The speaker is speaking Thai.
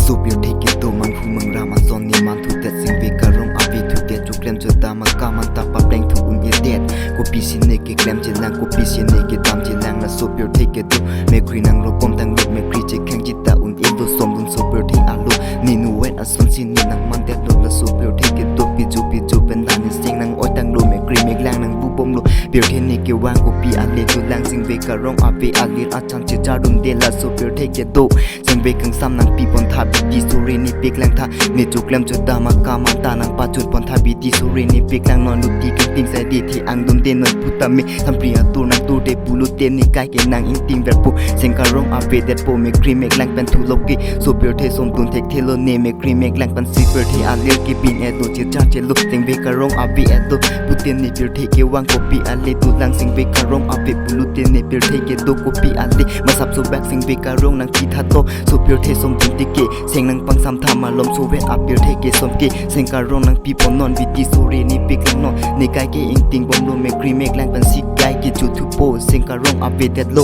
สูบอยู่ที่กิโตมันผู้เมืองรามาซอนนี่มันถูกแต่สิ่งเวการงอาบีถูกแต่จุกเล่มจนตามากามันตาปะแปลงถูกอุ่นเอเดียดกูปีสิเนกิแกลมเจลังกูปีสิเนกิตามเจลังและสูบอยู่ที่กิโตเมครีนังรบปมตังลุกเมครีเจแข่งจิตตาอุ่นอินโดสมดุลสูบอยู่ที่อาลุนี่นูเวทอัศนสินีนังมันเด็ดลุและสูบอยู่ที่กิโตปีจูเป็นลานิเสียงนังอ้อยตังลุเมครีเมกแรงนังบูบมลุเปียวที่นี่เกี่ยววางกูปีอาเลตุลังสิ่งเวการงอาบีอาลีอาชันเจจารุนเดลและสูบอยู่ที่กิโตสิ่งเวกังซ้ำนังปีปนทาบิดีสุรินีปีกแรงท่าเนจุกเล่มจุดดามากามันตานังปัจจุบันทาบิดีสุรินีปีกแรงนอนลุดีกันติงใส่ดีที่อังดมเดนนพุตตามิทำปริยาตูนังตูเดปูลุเตนิกายเกนังอิงติงแบบปุเสียงการร้องอาเวเดโปเมครีเมกแรงเป็นทุโลกีสูเปียวเทสมตุนเทคเทโลเนเมครีเมกแรงเป็นซีเปียวเทอาเลียกีบินเอโดเจจาเจลุเสียงเวการร้องอาเวเอโดปุเตนิเปียวเทเกวังโกปีอาเลตุลังเสียงเวการร้องอาเวปูลุเตนิเปียวเทเกโดโกปีอาเลมาสับสูแบกเสียงเวการร้องนังทีทัตโตสูเปียวเทสมตุนติเกเสียงนังปังซ้ำทามาลมสูเวอาเปียวเทเกสมเกเสียงการร้องนังปีปนนอนวิดีสุรินีปีกแรงนอนในกายเกอิงติงบอมโลเมครีเมกแรงเป็นซีกายเกจูทูโปเสียงการร้องอาเวเดโล